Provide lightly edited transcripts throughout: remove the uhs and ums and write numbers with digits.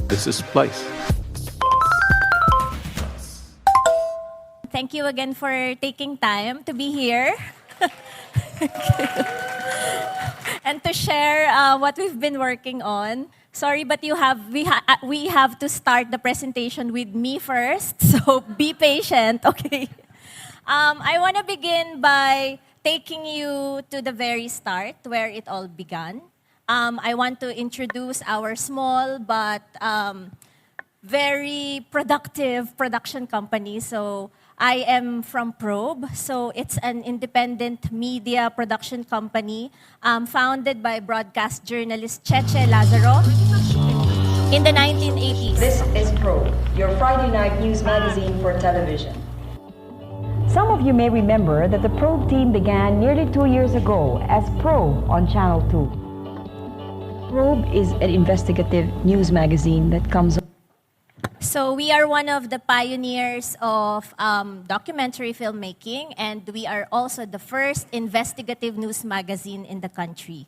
This is Splice. Thank you again for taking time to be here and to share what we've been working on. Sorry, but we have to start the presentation with me first, so be patient, okay? I want to begin by taking you to the very start where it all began. I want to introduce our small but very productive production company. So I am from Probe. So it's an independent media production company founded by broadcast journalist Cheche Lazaro in the 1980s. This is Probe, your Friday night news magazine for television. Some of you may remember that the Probe team began nearly 2 years ago as Probe on Channel 2. Probe is an investigative news magazine that comes. So we are one of the pioneers of documentary filmmaking, and we are also the first investigative news magazine in the country.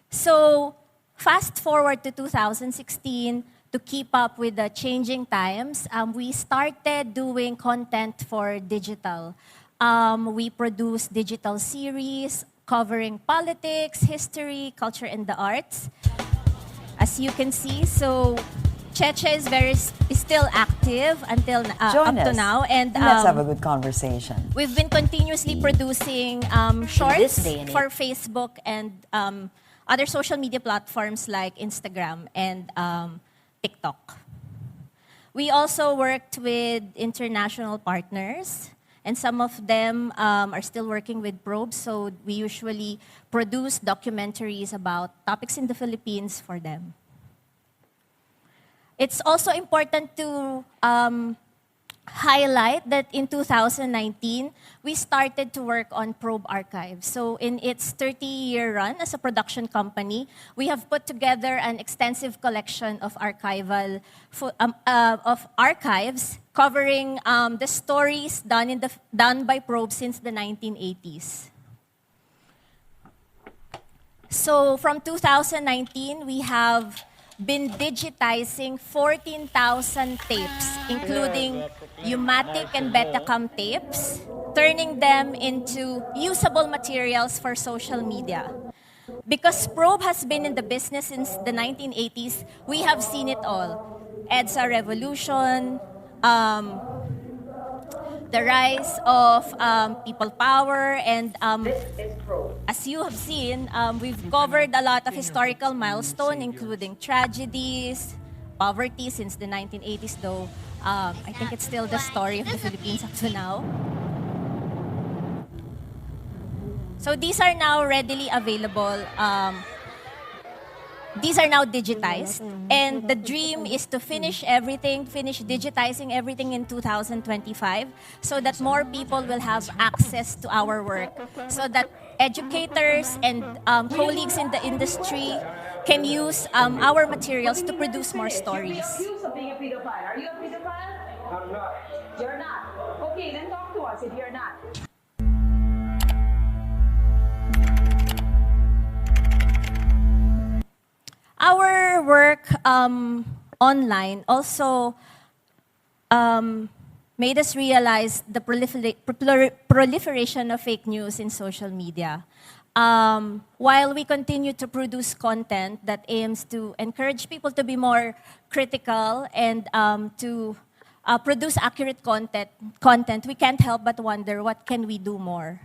So fast forward to 2016, to keep up with the changing times, we started doing content for digital. We produce digital series covering politics, history, culture, and the arts. As you can see, so Cheche is still active until up to now, and let's have a good conversation. We've been continuously producing shorts for Facebook and other social media platforms like Instagram and TikTok. We also worked with international partners, and some of them are still working with Probe, so we usually produce documentaries about topics in the Philippines for them. It's also important to highlight that in 2019, we started to work on Probe Archives. So in its 30-year run as a production company, we have put together an extensive collection of archives covering the stories done by Probe since the 1980s. So from 2019, we have been digitizing 14,000 tapes, including U-matic and Betacam tapes, turning them into usable materials for social media. Because Probe has been in the business since the 1980s, we have seen it all. EDSA revolution, the rise of people power, and as you have seen, we've covered a lot of historical milestones, including tragedies, poverty since the 1980s, though I think it's still the story of the Philippines up to now. So these are now readily available. These are now digitized, and the dream is to finish digitizing everything in 2025 so that more people will have access to our work, so that educators and colleagues in the industry can use our materials to produce more stories. Accused of being a pedophile. Are you a pedophile? I'm not. You're not. Okay, then talk to us if you're not. Our work online also made us realize the proliferation of fake news in social media. While we continue to produce content that aims to encourage people to be more critical and to produce accurate content, we can't help but wonder, what can we do more?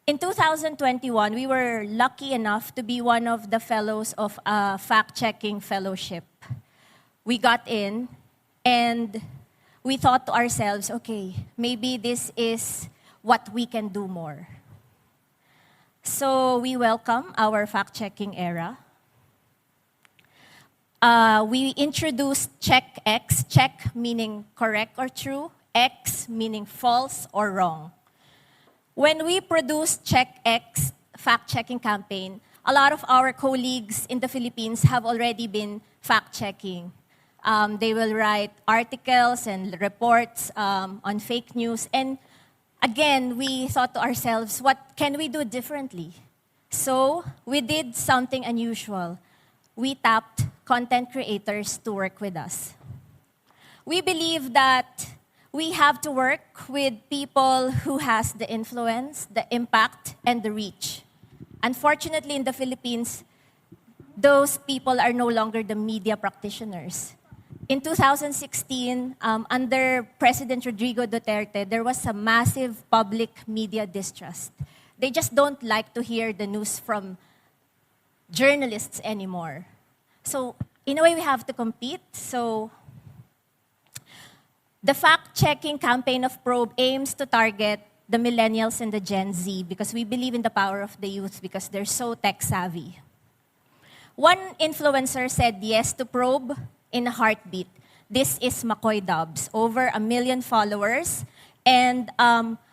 In 2021, we were lucky enough to be one of the fellows of a fact-checking fellowship. We got in, and we thought to ourselves, okay, maybe this is what we can do more. So we welcome our fact-checking era. We introduced Check X, check meaning correct or true, X meaning false or wrong. When we produced Check X fact-checking campaign, a lot of our colleagues in the Philippines have already been fact-checking. They will write articles and reports on fake news. And again, we thought to ourselves, what can we do differently? So we did something unusual. we tapped content creators to work with us. We believe that we have to work with people who has the influence, the impact, and the reach. Unfortunately, in the Philippines, those people are no longer the media practitioners. In 2016, under President Rodrigo Duterte, there was a massive public media distrust. They just don't like to hear the news from journalists anymore. So, in a way, we have to compete. So, the fact-checking campaign of Probe aims to target the millennials and the Gen Z because we believe in the power of the youth because they're so tech-savvy. One influencer said yes to Probe in a heartbeat. This is McCoy Dubs, over 1 million followers. And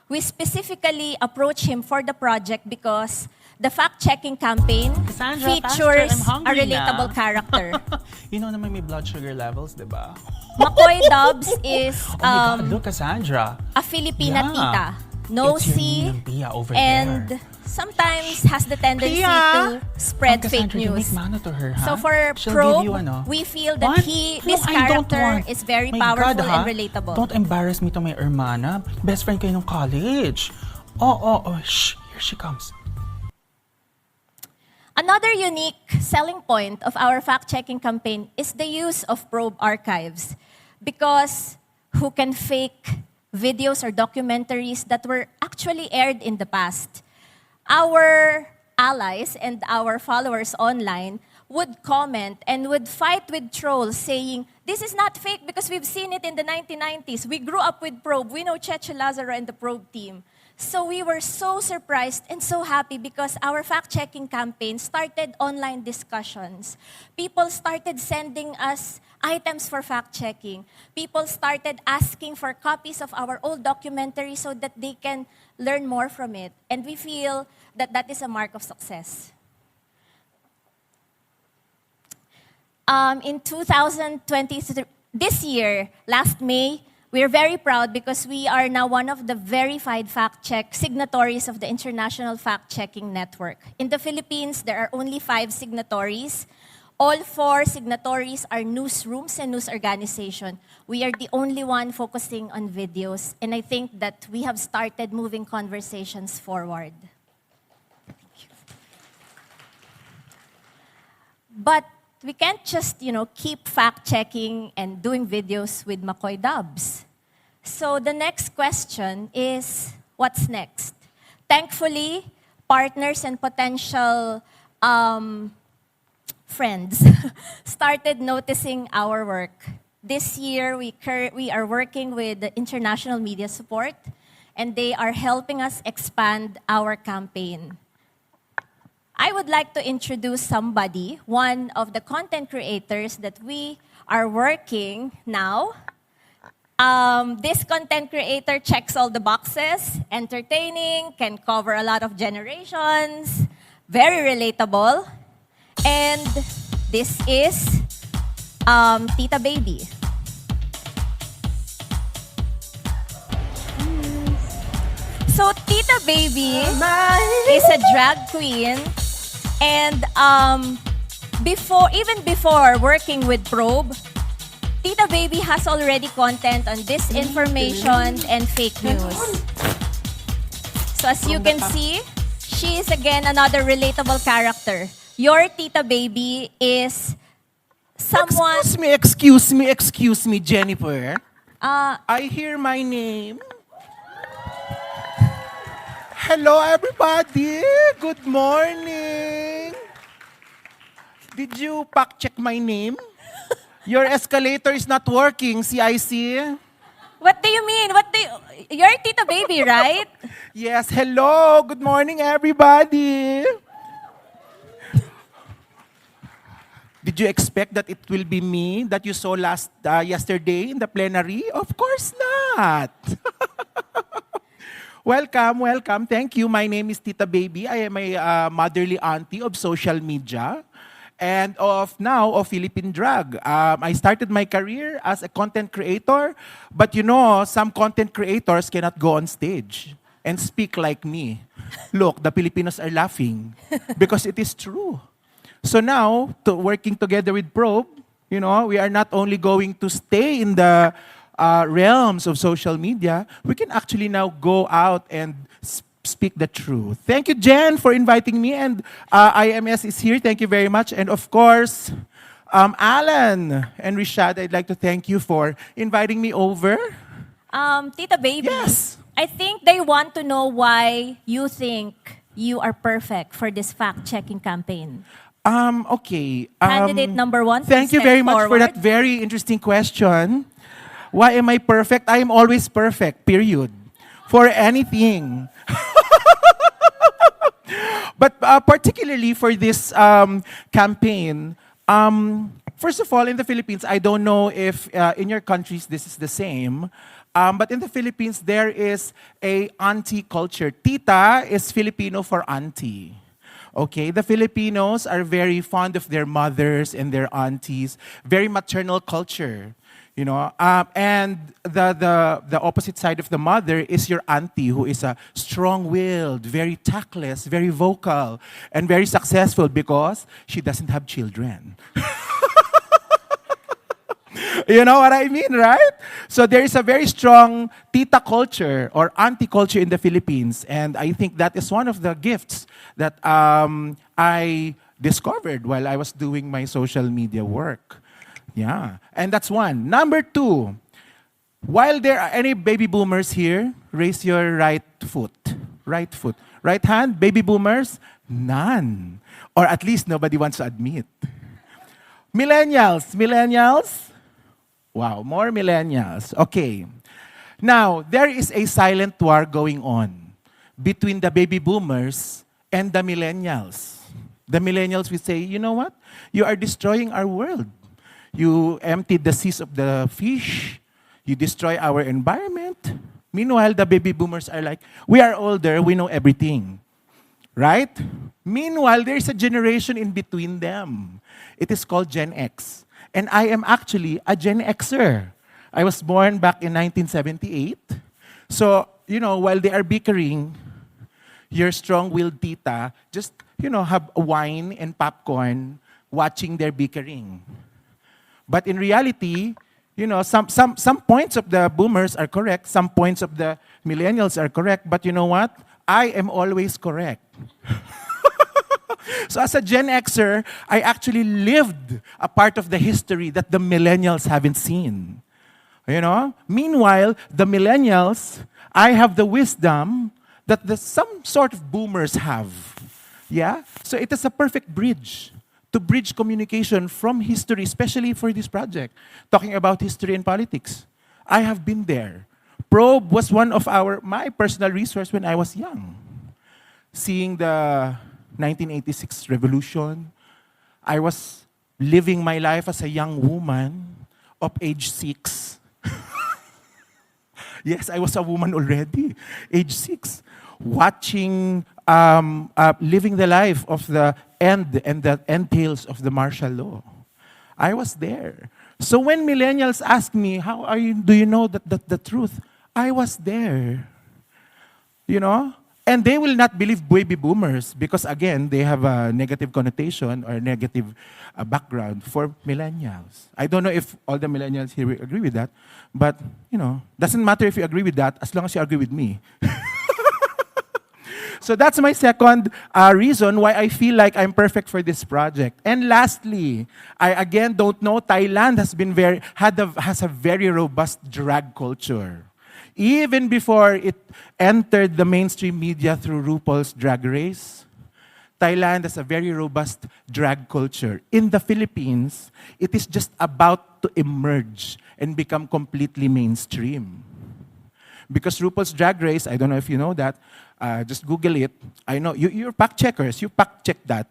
we specifically approached him for the project because the fact-checking campaign Cassandra, features Pastor, I'm a hungry relatable na. character. You know naman may blood sugar levels, di ba? McCoy Dubs is Oh my God, look, Cassandra. a Filipina Yeah. tita, It's nosy, your Ninang Pia over and there. sometimes has the tendency Pia! to spread Oh, fake Cassandra, you news. make mana to her, ha? So for She'll Probe, give you, ano? we feel that What? this Look, I don't character want. is very My powerful God, ha? and relatable. Don't embarrass me to my hermana. Best friend kayo nung college. Shh. Here she comes. Another unique selling point of our fact-checking campaign is the use of Probe archives. Because who can fake videos or documentaries that were actually aired in the past? Our allies and our followers online would comment and would fight with trolls saying, this is not fake because we've seen it in the 1990s. We grew up with Probe. We know Cheche Lazaro and the Probe team. So we were so surprised and so happy because our fact-checking campaign started online discussions. People started sending us items for fact-checking. People started asking for copies of our old documentary so that they can learn more from it. And we feel that that is a mark of success. In 2023, this year, last May, we are very proud because we are now one of the verified fact-check signatories of the International Fact-Checking Network. In the Philippines, there are only 5 signatories. All 4 signatories are newsrooms and news organizations. We are the only one focusing on videos, and I think that we have started moving conversations forward. But we can't just, keep fact-checking and doing videos with McCoy Dubs. So the next question is, what's next? Thankfully, partners and potential friends started noticing our work. This year, we are working with the International Media Support, and they are helping us expand our campaign. I would like to introduce somebody, one of the content creators that we are working now. This content creator checks all the boxes, entertaining, can cover a lot of generations, very relatable. And this is Tita Baby. So Tita Baby is a drag queen. And even before working with Probe, Tita Baby has already content on disinformation and fake news. So as you can see, she is again another relatable character. Your Tita Baby is someone... Excuse me, Jennifer. I hear my name. Hello, everybody. Good morning. Did you fact-check my name? Your escalator is not working, CIC. What do you mean? You're Tita Baby, right? Yes, hello. Good morning, everybody. Did you expect that it will be me that you saw yesterday in the plenary? Of course not. Welcome. Thank you. My name is Tita Baby. I am a motherly auntie of social media and of Philippine drag. I started my career as a content creator, but some content creators cannot go on stage and speak like me. Look, the Filipinos are laughing because it is true. So now, working together with Probe, we are not only going to stay in the realms of social media, we can actually now go out and speak the truth. Thank you, Jen, for inviting me, and IMS is here. Thank you very much. And of course, Alan and Rishad, I'd like to thank you for inviting me over. Tita Baby, Yes. I think they want to know why you think you are perfect for this fact-checking campaign. Okay. Candidate number one, Thank please you very step much for that forward. very interesting question. Why am I perfect? I am always perfect, period. For anything. But particularly for this campaign, first of all, in the Philippines, I don't know if in your countries this is the same, but in the Philippines, there is a auntie culture. Tita is Filipino for auntie. Okay, the Filipinos are very fond of their mothers and their aunties, very maternal culture. And the opposite side of the mother is your auntie, who is a strong-willed, very tactless, very vocal, and very successful because she doesn't have children. You know what I mean, right? So there is a very strong tita culture or auntie culture in the Philippines, and I think that is one of the gifts that I discovered while I was doing my social media work. Yeah, and that's one. Number two, while there are any baby boomers here, raise your right foot. Right foot. Right hand, baby boomers? None. Or at least nobody wants to admit. Millennials. Millennials? Wow, more millennials. Okay. Now, there is a silent war going on between the baby boomers and the millennials. The millennials will say, you know what? You are destroying our world. You emptied the seas of the fish. You destroy our environment. Meanwhile, the baby boomers are like, we are older, we know everything. Right? Meanwhile, there is a generation in between them. It is called Gen X. And I am actually a Gen Xer. I was born back in 1978. So, while they are bickering, your strong-willed tita just, have wine and popcorn watching their bickering. But in reality, some points of the boomers are correct, some points of the millennials are correct, but you know what? I am always correct. So as a Gen Xer, I actually lived a part of the history that the millennials haven't seen. Meanwhile, the millennials, I have the wisdom that some sort of boomers have. Yeah? So it is a perfect bridge to bridge communication from history, especially for this project, talking about history and politics. I have been there. Probe was one of my personal resource when I was young. Seeing the 1986 revolution, I was living my life as a young woman of age 6. Yes, I was a woman already, age 6. Watching, living the life of the end and the entails of the martial law. I was there. So when millennials ask me, how are you, do you know the truth? I was there. And they will not believe baby boomers because, again, they have a negative connotation or negative background for millennials. I don't know if all the millennials here will agree with that, but, doesn't matter if you agree with that as long as you agree with me. So that's my second reason why I feel like I'm perfect for this project. And lastly, I again don't know, Thailand has a very robust drag culture. Even before it entered the mainstream media through RuPaul's Drag Race, Thailand has a very robust drag culture. In the Philippines, it is just about to emerge and become completely mainstream. Because RuPaul's Drag Race, I don't know if you know that, just Google it. I know, you're fact checkers, you fact check that.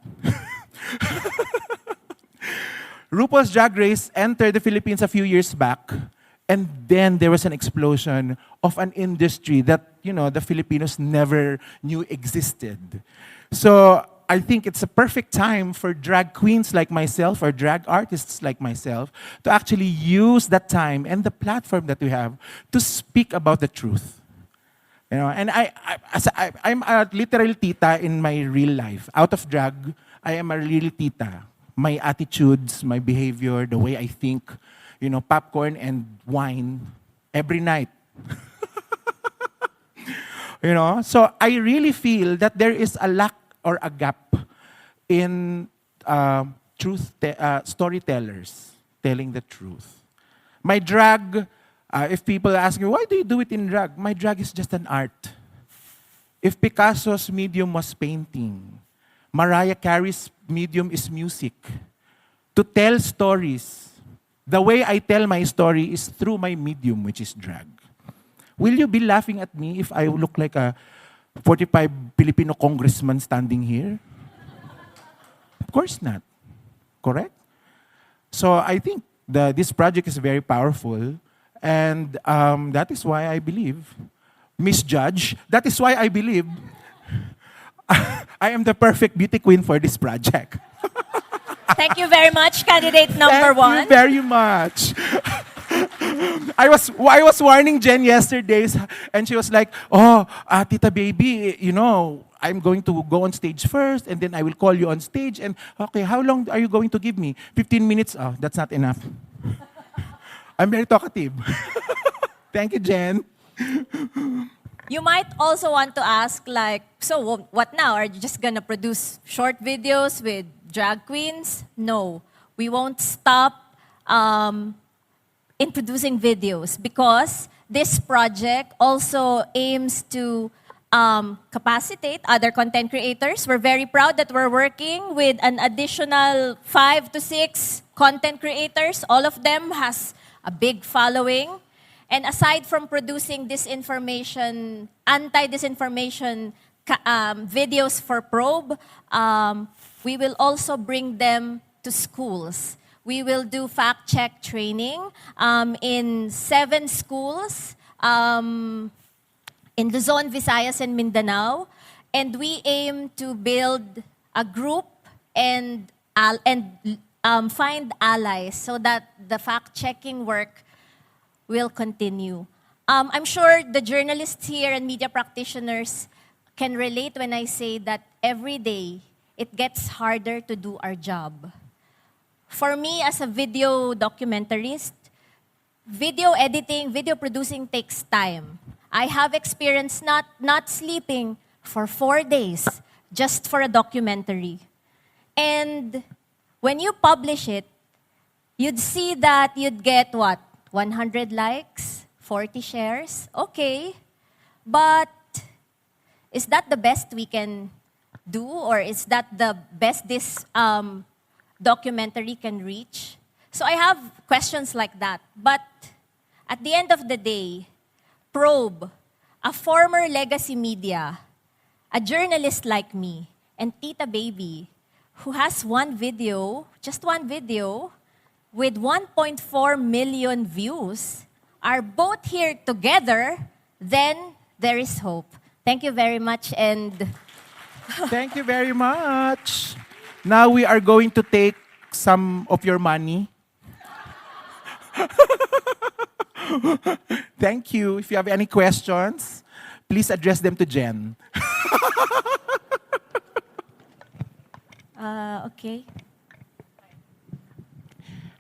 RuPaul's Drag Race entered the Philippines a few years back, and then there was an explosion of an industry that, the Filipinos never knew existed. So I think it's a perfect time for drag queens like myself or drag artists like myself to actually use that time and the platform that we have to speak about the truth. And I'm a literal tita in my real life. Out of drag, I am a real tita. My attitudes, my behavior, the way I think, popcorn and wine every night. So I really feel that there is a lack or a gap in storytellers telling the truth. My drag, if people ask me, why do you do it in drag? My drag is just an art. If Picasso's medium was painting, Mariah Carey's medium is music. To tell stories, the way I tell my story is through my medium, which is drag. Will you be laughing at me if I look like a 45 Filipino congressman standing here? Of course not. Correct? So I think this project is very powerful, and that is why I believe, misjudge, that is why I believe I am the perfect beauty queen for this project. Thank you very much, candidate number one. Thank you very much. I was warning Jen yesterday, and she was like, "Oh, Tita Baby, I'm going to go on stage first, and then I will call you on stage. And okay, how long are you going to give me? 15 minutes? Oh, that's not enough." I'm very talkative. Thank you, Jen. You might also want to ask, so what now? Are you just gonna produce short videos with drag queens? No, we won't stop in producing videos, because this project also aims to capacitate other content creators. We're very proud that we're working with an additional 5 to 6 content creators. All of them has a big following. And aside from producing disinformation, anti-disinformation videos for Probe, we will also bring them to schools. We will do fact-check training in 7 schools in Luzon, Visayas, and Mindanao. And we aim to build a group and find allies so that the fact-checking work will continue. I'm sure the journalists here and media practitioners can relate when I say that every day it gets harder to do our job. For me, as a video documentarist, video editing, video producing takes time. I have experienced not sleeping for 4 days just for a documentary. And when you publish it, you'd see that you'd get what? 100 likes, 40 shares, okay. But is that the best we can do, or is that the best this documentary can reach? So I have questions like that. But at the end of the day, Probe, a former legacy media, a journalist like me, and Tita Baby, who has just one video, with 1.4 million views, are both here together, then there is hope. Thank you very much, and Thank you very much. Now we are going to take some of your money. Thank you. If you have any questions, please address them to Jen. okay.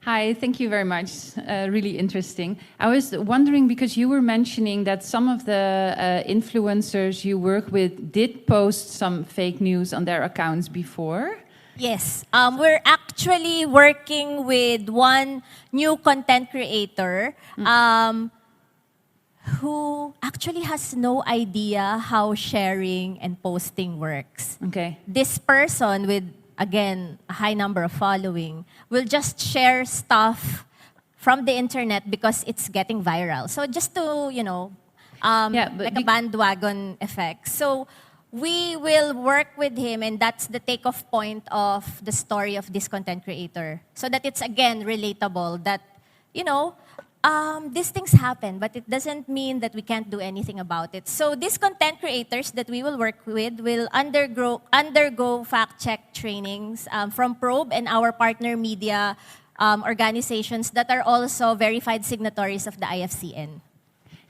Hi, thank you very much. Really interesting. I was wondering, because you were mentioning that some of the influencers you work with did post some fake news on their accounts before. Yes, we're actually working with one new content creator who actually has no idea how sharing and posting works. Okay. This person with, again, a high number of following, will just share stuff from the internet because it's getting viral. So just to, like a bandwagon effect. So we will work with him, and that's the takeoff point of the story of this content creator. So that it's, again, relatable that, these things happen, but it doesn't mean that we can't do anything about it. So these content creators that we will work with will undergo fact-check trainings from Probe and our partner media organizations that are also verified signatories of the IFCN.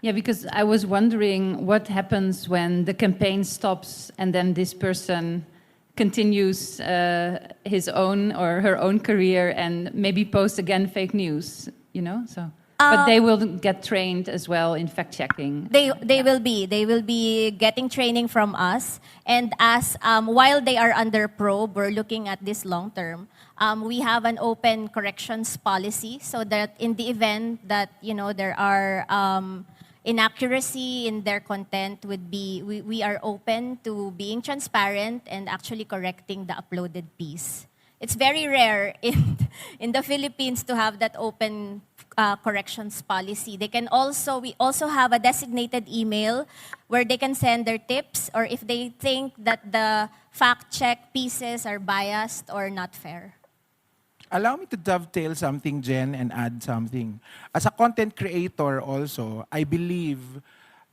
Yeah, because I was wondering what happens when the campaign stops and then this person continues his own or her own career and maybe posts again fake news, you know? So, but they will get trained as well in fact checking. They will be getting training from us, and as while they are under probe, we're looking at this long term. We have an open corrections policy, so that in the event that there are inaccuracy in their content, we are open to being transparent and actually correcting the uploaded piece. It's very rare in the Philippines to have that open corrections policy. We also have a designated email where they can send their tips, or if they think that the fact check pieces are biased or not fair. Allow me to dovetail something, Jen, and add something. As a content creator also, I believe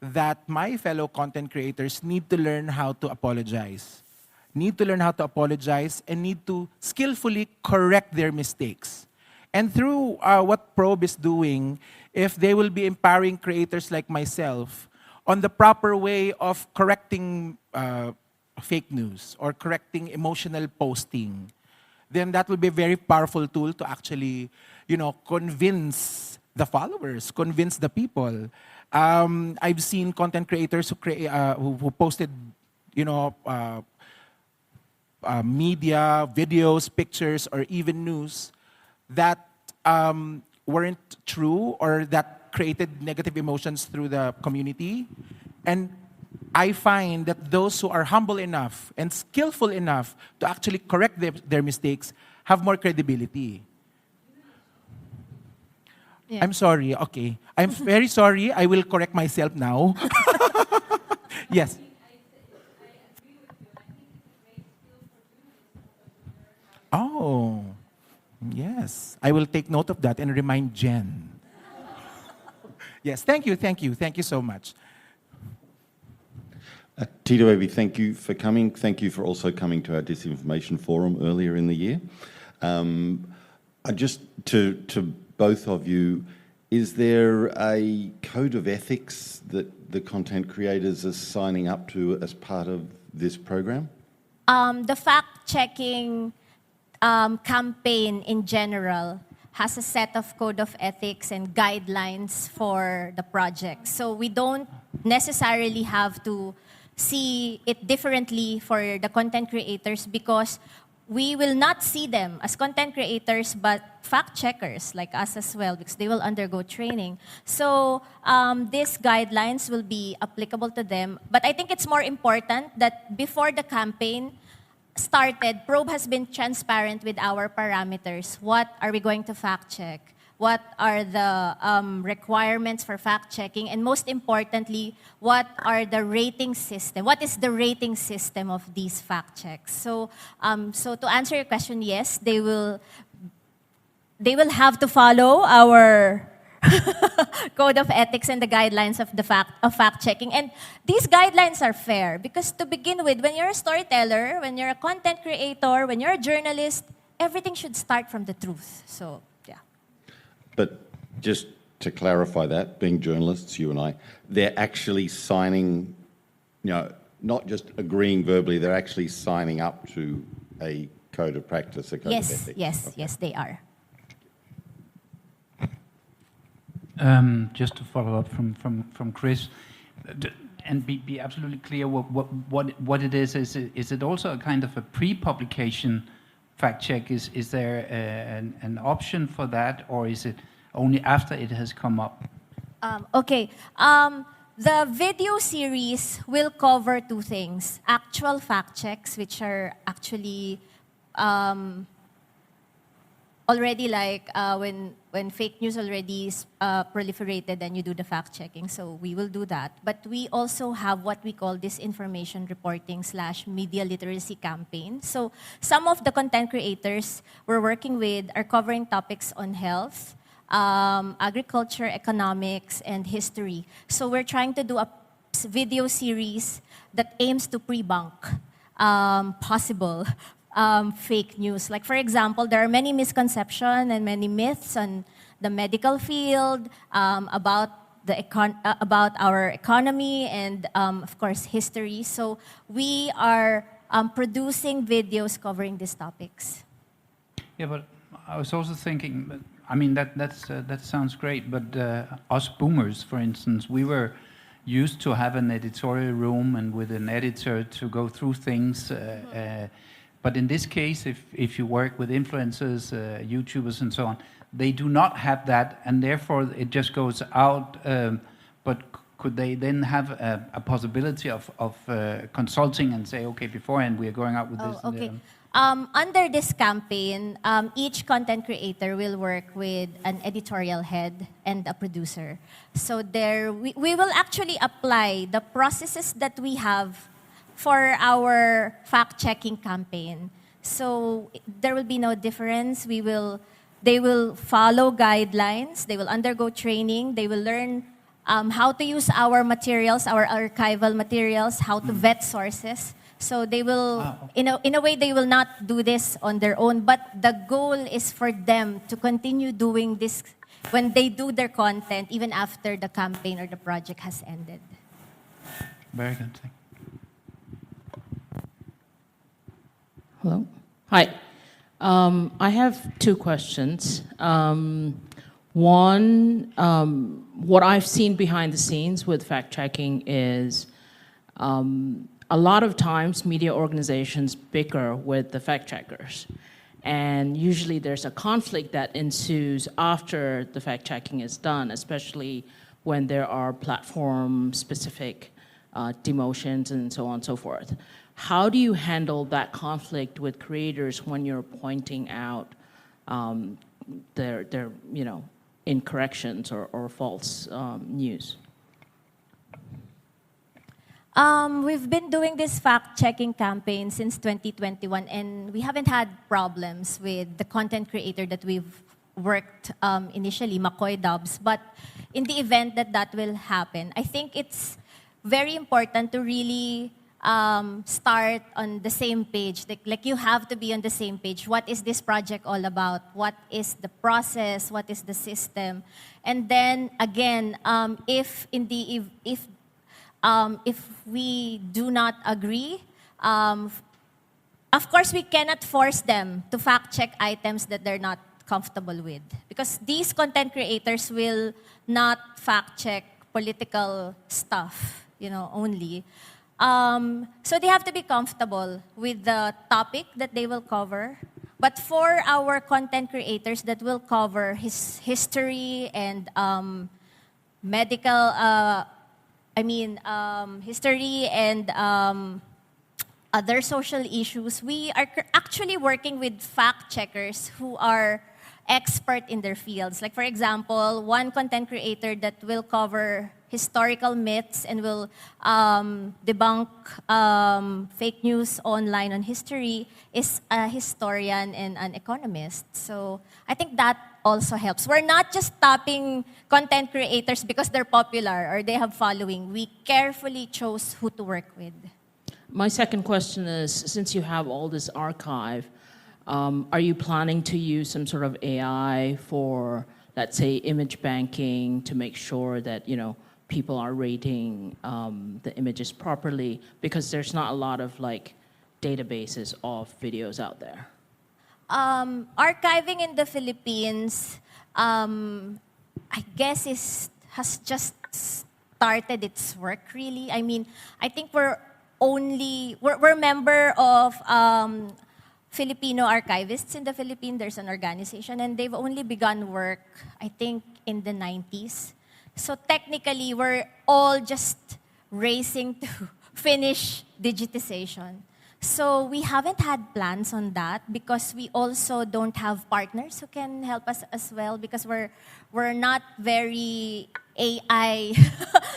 that my fellow content creators need to learn how to apologize. Need to learn how to apologize and need to skillfully correct their mistakes. And through what Probe is doing, if they will be empowering creators like myself on the proper way of correcting fake news or correcting emotional posting, then that will be a very powerful tool to actually, convince the followers, convince the people. I've seen content creators who posted, media, videos, pictures, or even news that weren't true or that created negative emotions through the community. And I find that those who are humble enough and skillful enough to actually correct their mistakes have more credibility. Yeah. I'm sorry, okay. I'm very sorry. I will correct myself now. Yes. Oh, yes. I will take note of that and remind Jen. Yes, thank you so much. Tita Baby, thank you for coming. Thank you for also coming to our disinformation forum earlier in the year. I just to both of you, is there a code of ethics that the content creators are signing up to as part of this program? The fact-checking campaign in general has a set of code of ethics and guidelines for the project. So we don't necessarily have to see it differently for the content creators, because we will not see them as content creators but fact checkers like us as well, because they will undergo training. So these guidelines will be applicable to them. But I think it's more important that before the campaign started, Probe has been transparent with our parameters. What are we going to fact check? What are the requirements for fact-checking? And most importantly, what are the rating system? What is the rating system of these fact-checks? So to answer your question, yes, they will have to follow our code of ethics and the guidelines of fact-checking. And these guidelines are fair because, to begin with, when you're a storyteller, when you're a content creator, when you're a journalist, everything should start from the truth. So, yeah. But just to clarify that, being journalists, you and I, they're actually signing, not just agreeing verbally, they're actually signing up to a code of practice, a code of ethics. Yes, they are. Just to follow up from Chris, and be absolutely clear what it is. Is it also a kind of a pre-publication fact check? Is there an option for that, or is it only after it has come up? Okay. The video series will cover two things: actual fact checks, which are actually already like when fake news already proliferated and you do the fact checking. So we will do that. But we also have what we call disinformation reporting / media literacy campaign. So some of the content creators we're working with are covering topics on health, agriculture, economics, and history. So we're trying to do a video series that aims to pre-bunk possible fake news. Like, for example, there are many misconceptions and many myths on the medical field, about our economy, and of course history. So we are producing videos covering these topics. Yeah, but I was also thinking, I mean, that sounds great, but us boomers, for instance, we were used to have an editorial room and with an editor to go through things. But in this case, if you work with influencers, YouTubers and so on, they do not have that, and therefore it just goes out. But could they then have a possibility of consulting and say, okay, beforehand we are going out with this? Okay. Under this campaign, each content creator will work with an editorial head and a producer. So there, we will actually apply the processes that we have for our fact-checking campaign. So there will be no difference. They will follow guidelines. They will undergo training. They will learn how to use our materials, our archival materials, how to vet sources. So they will, in a way, they will not do this on their own. But the goal is for them to continue doing this when they do their content, even after the campaign or the project has ended. Very good. Hello. Hi. I have two questions. One, what I've seen behind the scenes with fact-checking is a lot of times media organizations bicker with the fact-checkers. And usually there's a conflict that ensues after the fact-checking is done, especially when there are platform-specific demotions and so on and so forth. How do you handle that conflict with creators when you're pointing out their incorrections or false news? We've been doing this fact-checking campaign since 2021, and we haven't had problems with the content creator that we've worked initially, McCoy Dubs. But in the event that will happen, I think it's very important to really start on the same page. Like you have to be on the same page. What is this project all about? What is the process? What is the system? And then again, if we do not agree, of course we cannot force them to fact check items that they're not comfortable with, because these content creators will not fact check political stuff, only. So they have to be comfortable with the topic that they will cover. But for our content creators that will cover his history and history and other social issues, we are actually working with fact checkers who are expert in their fields. Like, for example, one content creator that will cover historical myths and will debunk fake news online on history is a historian and an economist. So I think that also helps. We're not just stopping content creators because they're popular or they have following. We carefully chose who to work with. My second question is, since you have all this archive, are you planning to use some sort of AI for, let's say, image banking to make sure that, people are rating the images properly? Because there's not a lot of databases of videos out there. Archiving in the Philippines, I guess has just started its work, really. I mean, I think we're member of Filipino archivists in the Philippines. There's an organization, and they've only begun work, I think, in the 90s. So technically, we're all just racing to finish digitization. So we haven't had plans on that because we also don't have partners who can help us as well, because we're not very AI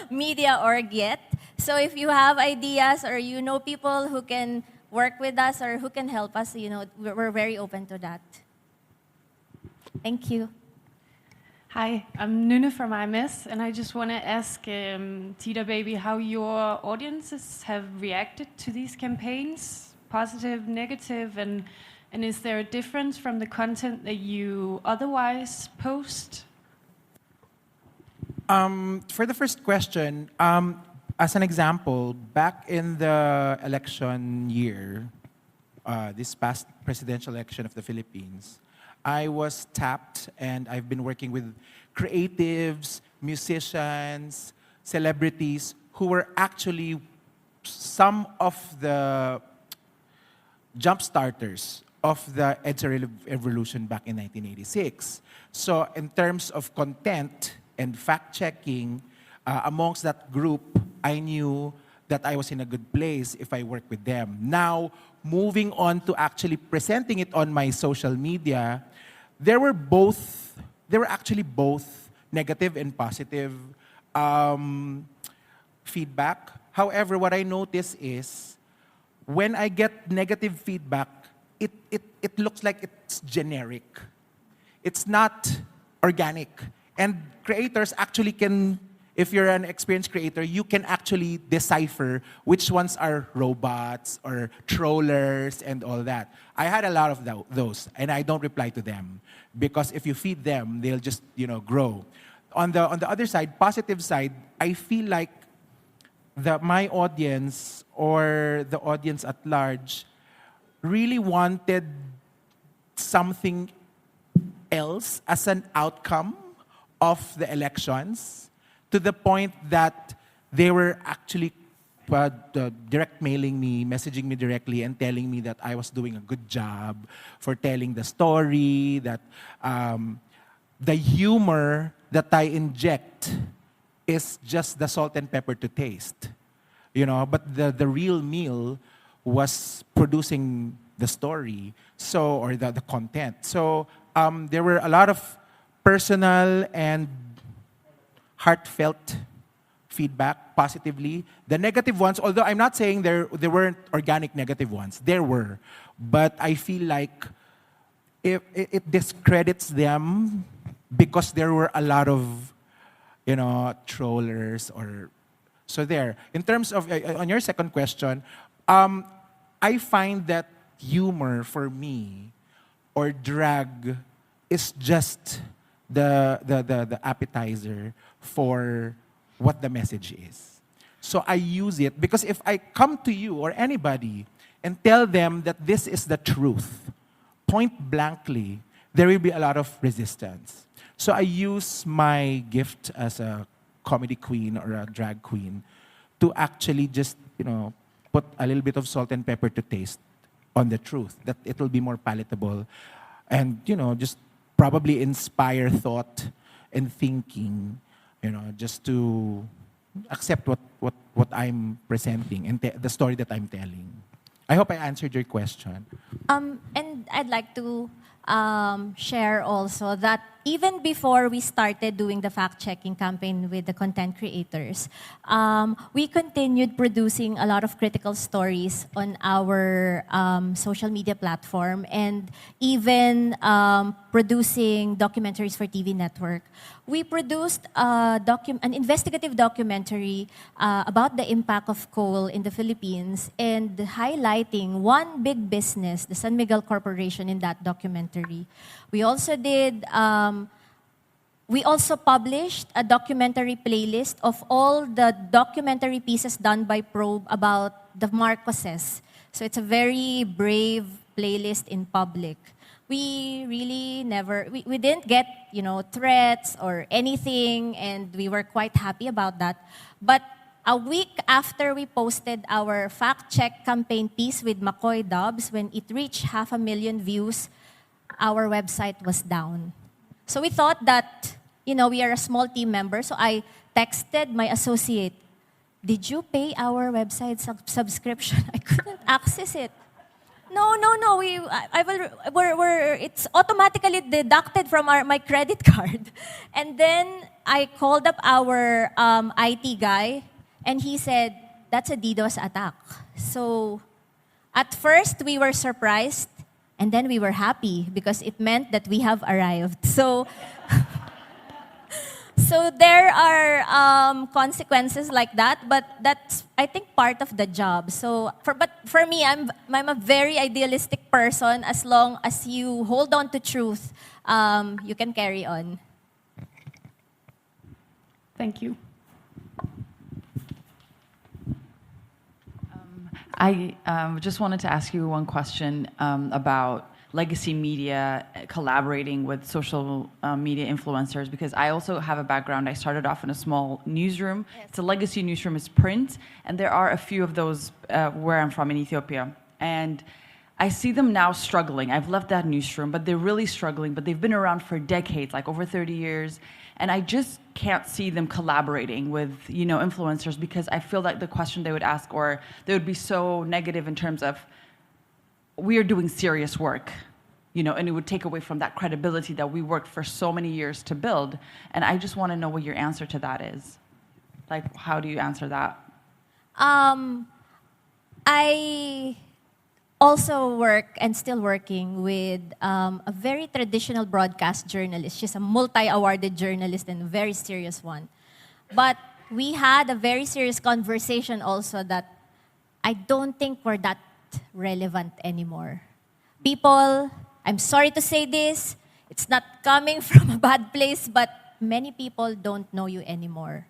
media org yet. So if you have ideas or people who can work with us or who can help us, we're very open to that. Thank you. Hi, I'm Nune from IMS, and I just want to ask Tita Baby how your audiences have reacted to these campaigns, positive, negative, and is there a difference from the content that you otherwise post? For the first question, as an example, back in the election year, this past presidential election of the Philippines, I was tapped and I've been working with creatives, musicians, celebrities who were actually some of the jump starters of the EDSA revolution back in 1986. So in terms of content and fact-checking, amongst that group, I knew that I was in a good place if I worked with them. Now, moving on to actually presenting it on my social media, there were actually both negative and positive feedback. However, what I notice is when I get negative feedback, it looks like it's generic. It's not organic. And creators actually can, if you're an experienced creator, you can actually decipher which ones are robots or trollers and all that. I had a lot of those, and I don't reply to them because if you feed them, they'll just grow. On the other side, positive side, I feel like my audience or the audience at large really wanted something else as an outcome of the elections, to the point that they were actually direct mailing me, messaging me directly and telling me that I was doing a good job for telling the story, that the humor that I inject is just the salt and pepper to taste. But the real meal was producing the story, or the content. So there were a lot of personal and heartfelt feedback positively. The negative ones, although I'm not saying there weren't organic negative ones, there were. But I feel like it discredits them because there were a lot of, trollers or... So there. In terms of, on your second question, I find that humor for me, or drag, is just the appetizer for what the message is. So I use it because if I come to you or anybody and tell them that this is the truth, point blankly, there will be a lot of resistance. So I use my gift as a comedy queen or a drag queen to actually just, put a little bit of salt and pepper to taste on the truth, that it will be more palatable and, just probably inspire thought and thinking, just to accept what I'm presenting and the story that I'm telling. I hope I answered your question. And I'd like to share also that even before we started doing the fact-checking campaign with the content creators, we continued producing a lot of critical stories on our social media platform and even producing documentaries for TV network. We produced an investigative documentary about the impact of coal in the Philippines and highlighting one big business, the San Miguel Corporation, in that documentary. We also did... We also published a documentary playlist of all the documentary pieces done by Probe about the Marcoses. So it's a very brave playlist in public. We really we didn't get, threats or anything, and we were quite happy about that. But a week after we posted our fact-check campaign piece with McCoy Dubs, when it reached 500,000 views, our website was down. So we thought that, we are a small team member. So I texted my associate, did you pay our website subscription? I couldn't access it. No. It's automatically deducted from my credit card. And then I called up our IT guy, and he said, that's a DDoS attack. So at first, we were surprised. And then we were happy because it meant that we have arrived. So there are consequences like that, but that's, I think, part of the job. But for me, I'm a very idealistic person. As long as you hold on to truth, you can carry on. Thank you. I just wanted to ask you one question about legacy media collaborating with social media influencers, because I also have a background. I started off in a small newsroom. Yes. It's a legacy newsroom, it's print, and there are a few of those where I'm from in Ethiopia. And I see them now struggling. I've left that newsroom, but they're really struggling, but they've been around for decades, like over 30 years. And I just can't see them collaborating with, influencers, because I feel like the question they would ask, or they would be so negative in terms of, we are doing serious work, and it would take away from that credibility that we worked for so many years to build. And I just want to know what your answer to that is. Like, how do you answer that? I also work and still working with a very traditional broadcast journalist. She's a multi-awarded journalist and a very serious one. But we had a very serious conversation also that I don't think we're that relevant anymore. People, I'm sorry to say this, it's not coming from a bad place, but many people don't know you anymore.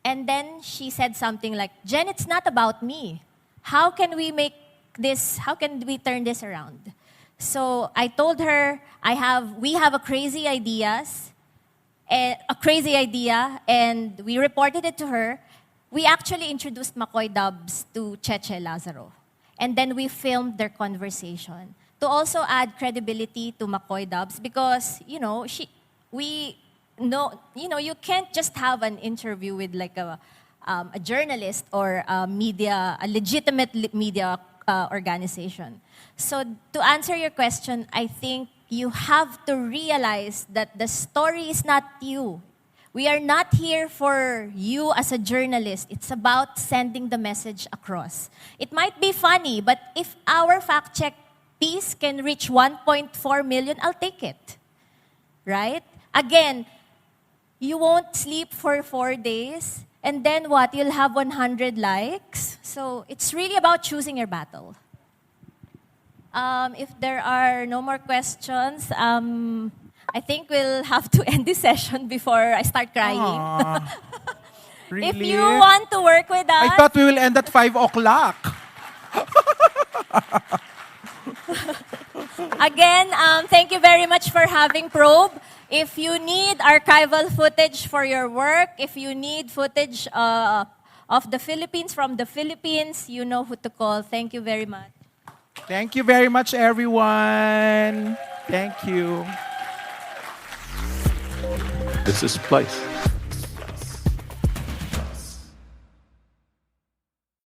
And then she said something like, Jen, it's not about me. How can we turn this around? So I told her, we have a crazy idea, and we reported it to her. We actually introduced McCoy Dubs to Cheche Lazaro. And then we filmed their conversation to also add credibility to McCoy Dubs, because, you can't just have an interview with like a journalist or a legitimate media organization. So to answer your question, I think you have to realize that the story is not you. We are not here for you as a journalist. It's about sending the message across. It might be funny, but if our fact check piece can reach 1.4 million, I'll take it. Right? Again, you won't sleep for 4 days, and then what? You'll have 100 likes. So it's really about choosing your battle. If there are no more questions, I think we'll have to end this session before I start crying. Really? If you want to work with us... I thought we will end at 5 o'clock. Again, thank you very much for having Probe. If you need archival footage for your work, if you need footage of the Philippines, from the Philippines, you know who to call. Thank you very much. Thank you very much, everyone. Thank you. This is Splice.